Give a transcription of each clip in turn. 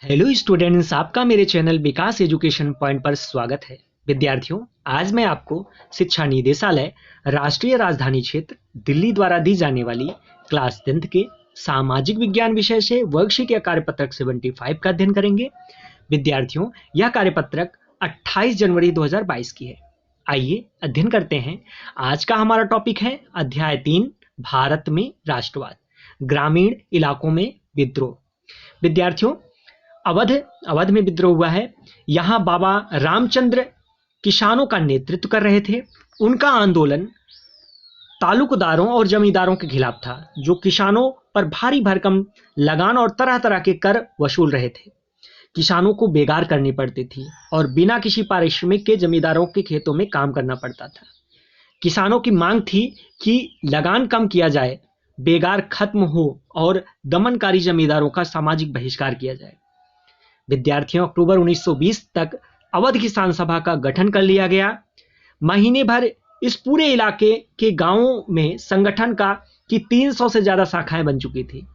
Hello students, आपका मेरे channel विकास education point पर स्वागत है। विद्यार्थियों, आज मैं आपको शिक्षा निदेशालय राष्ट्रीय राजधानी क्षेत्र दिल्ली द्वारा दी जाने वाली क्लास 10th के सामाजिक विज्ञान विषय से वर्कशीट या कार्यपत्रक 75 का अध्ययन करेंगे। विद्यार्थियों, यह कार्यपत्रक 28 जनवरी 2022 की है। आइए अध्ययन करते हैं। आज का हमारा टॉपिक है अध्याय 3, भारत में राष्ट्रवाद, ग्रामीण इलाकों में विद्रोह। विद्यार्थियों, अवध में विद्रोह हुआ है। यहाँ बाबा रामचंद्र किसानों का नेतृत्व कर रहे थे। उनका आंदोलन तालुकदारों और जमींदारों के खिलाफ था, जो किसानों पर भारी भरकम लगान और तरह तरह के कर वसूल रहे थे। किसानों को बेगार करनी पड़ती थी और बिना किसी पारिश्रमिक के जमींदारों के खेतों में काम करना पड़ता था। किसानों की मांग थी कि लगान कम किया जाए, बेगार खत्म हो और दमनकारी जमींदारों का सामाजिक बहिष्कार किया जाए। विद्यार्थियों, अक्टूबर 1920 तक अवध किसान सभा का गठन कर लिया गया। महीने भर इस पूरे इलाके के गांवों में संगठन की 300 से ज्यादा शाखाएं बन चुकी थी।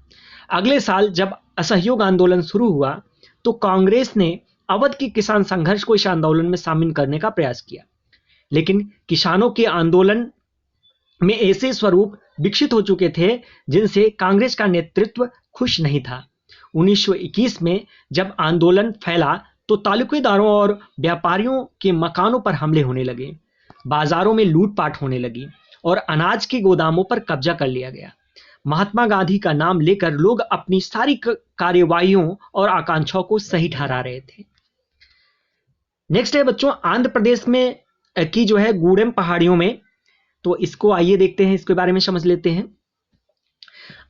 अगले साल जब असहयोग आंदोलन शुरू हुआ तो कांग्रेस ने अवध के किसान संघर्ष को इस आंदोलन में शामिल करने का प्रयास किया, लेकिन किसानों के आंदोलन में ऐसे स्वरूप विकसित हो चुके थे जिनसे कांग्रेस का नेतृत्व खुश नहीं था। 1921 में जब आंदोलन फैला तो तालुकेदारों और व्यापारियों के मकानों पर हमले होने लगे, बाजारों में लूटपाट होने लगी और अनाज के गोदामों पर कब्जा कर लिया गया। महात्मा गांधी का नाम लेकर लोग अपनी सारी कार्यवाहियों और आकांक्षाओं को सही ठहरा रहे थे। नेक्स्ट है बच्चों, आंध्र प्रदेश में की जो है गूडेम पहाड़ियों में, तो इसको आइए देखते हैं, इसके बारे में समझ लेते हैं।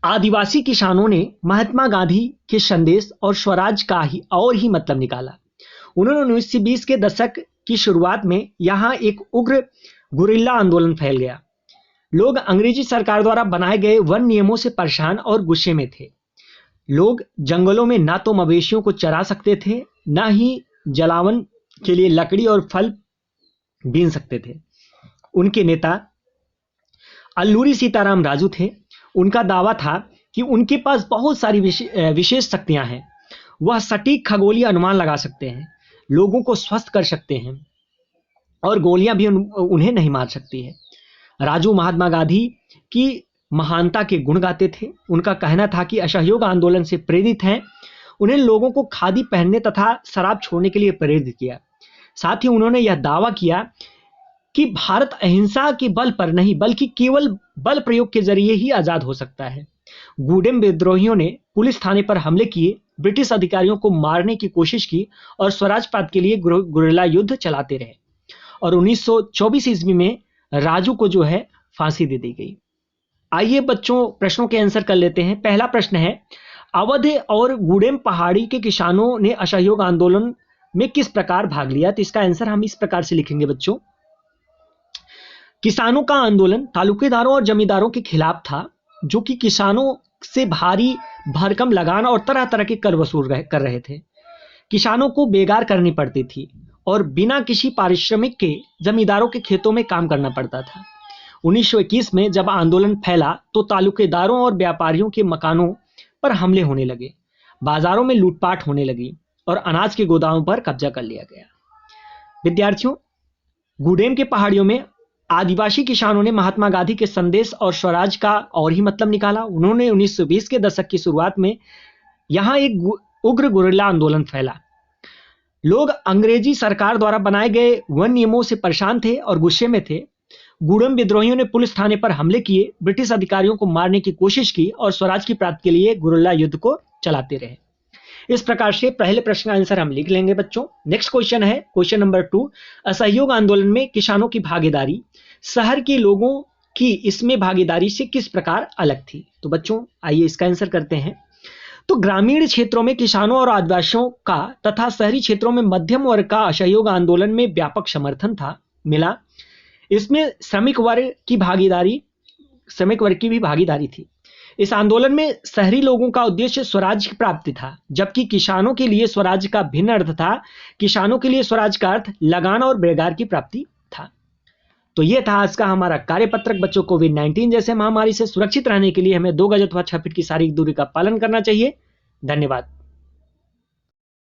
आदिवासी किसानों ने महात्मा गांधी के संदेश और स्वराज का ही मतलब निकाला। उन्होंने 1920 के दशक की शुरुआत में यहां एक उग्र गुरिल्ला आंदोलन फैल गया। लोग अंग्रेजी सरकार द्वारा बनाए गए वन नियमों से परेशान और गुस्से में थे। लोग जंगलों में ना तो मवेशियों को चरा सकते थे, ना ही जलावन के लिए लकड़ी और फल बीन सकते थे। उनके नेता अल्लूरी सीताराम राजू थे। उनका दावा था कि उनके पास बहुत सारी विशेष शक्तियां हैं। वह सटीक खगोलीय अनुमान लगा सकते हैं, लोगों को स्वस्थ कर सकते हैं और गोलियां भी उन्हें नहीं मार सकती है। राजू महात्मा गांधी की महानता के गुण गाते थे। उनका कहना था कि असहयोग आंदोलन से प्रेरित हैं। उन्हें लोगों को खादी पहनने तथा शराब छोड़ने के लिए प्रेरित किया। साथ ही उन्होंने यह दावा किया कि भारत अहिंसा के बल पर नहीं बल्कि केवल बल प्रयोग के जरिए ही आजाद हो सकता है। गूडेम विद्रोहियों ने पुलिस थाने पर हमले किए, ब्रिटिश अधिकारियों को मारने की कोशिश की और स्वराजपात के लिए गुरिल्ला युद्ध चलाते रहे और 1924 ईस्वी में राजू को जो है फांसी दे दी गई। आइए बच्चों, प्रश्नों के आंसर कर लेते हैं। पहला प्रश्न है, अवध और गूडेम पहाड़ी के किसानों ने असहयोग आंदोलन में किस प्रकार भाग लिया? तो इसका आंसर हम इस प्रकार से लिखेंगे बच्चों। किसानों का आंदोलन तालुकेदारों और जमींदारों के खिलाफ था, जो कि किसानों से भारी भरकम लगान और तरह तरह के कर वसूल कर रहे थे। किसानों को बेगार करनी पड़ती थी और बिना किसी पारिश्रमिक के जमींदारों के खेतों में काम करना पड़ता था। 1921 में जब आंदोलन फैला तो तालुकेदारों और व्यापारियों के मकानों पर हमले होने लगे, बाजारों में लूटपाट होने लगी और अनाज के गोदामों पर कब्जा कर लिया गया। विद्यार्थियों, गूडेम के पहाड़ियों में आदिवासी किसानों ने महात्मा गांधी के संदेश और स्वराज का और ही मतलब निकाला। उन्होंने 1920 के दशक की शुरुआत में यहां एक उग्र गुरिल्ला आंदोलन फैला। लोग अंग्रेजी सरकार द्वारा बनाए गए वन नियमों से परेशान थे और गुस्से में थे। गूडेम विद्रोहियों ने पुलिस थाने पर हमले किए, ब्रिटिश अधिकारियों को मारने की कोशिश की और स्वराज की प्राप्ति के लिए गुरिल्ला युद्ध को चलाते रहे। इस प्रकार से पहले प्रश्न का आंसर हम लिख लेंगे बच्चों। नेक्स्ट क्वेश्चन है क्वेश्चन नंबर 2, असहयोग आंदोलन में किसानों की भागीदारी शहर के लोगों की इसमें भागीदारी से किस प्रकार अलग थी? तो बच्चों आइए इसका आंसर करते हैं। तो ग्रामीण क्षेत्रों में किसानों और आदिवासियों का तथा शहरी क्षेत्रों में मध्यम वर्ग का असहयोग आंदोलन में व्यापक समर्थन मिला। इसमें श्रमिक वर्ग की भी भागीदारी थी। इस आंदोलन में शहरी लोगों का उद्देश्य स्वराज की प्राप्ति था, जबकि किसानों के लिए स्वराज का भिन्न अर्थ था। किसानों के लिए स्वराज का अर्थ लगान और बेगार की प्राप्ति था। तो यह था आज का हमारा कार्यपत्रक। बच्चों, कोविड-19 जैसे महामारी से सुरक्षित रहने के लिए हमें 2 गज अथवा 6 फीट की शारीरिक दूरी का पालन करना चाहिए। धन्यवाद।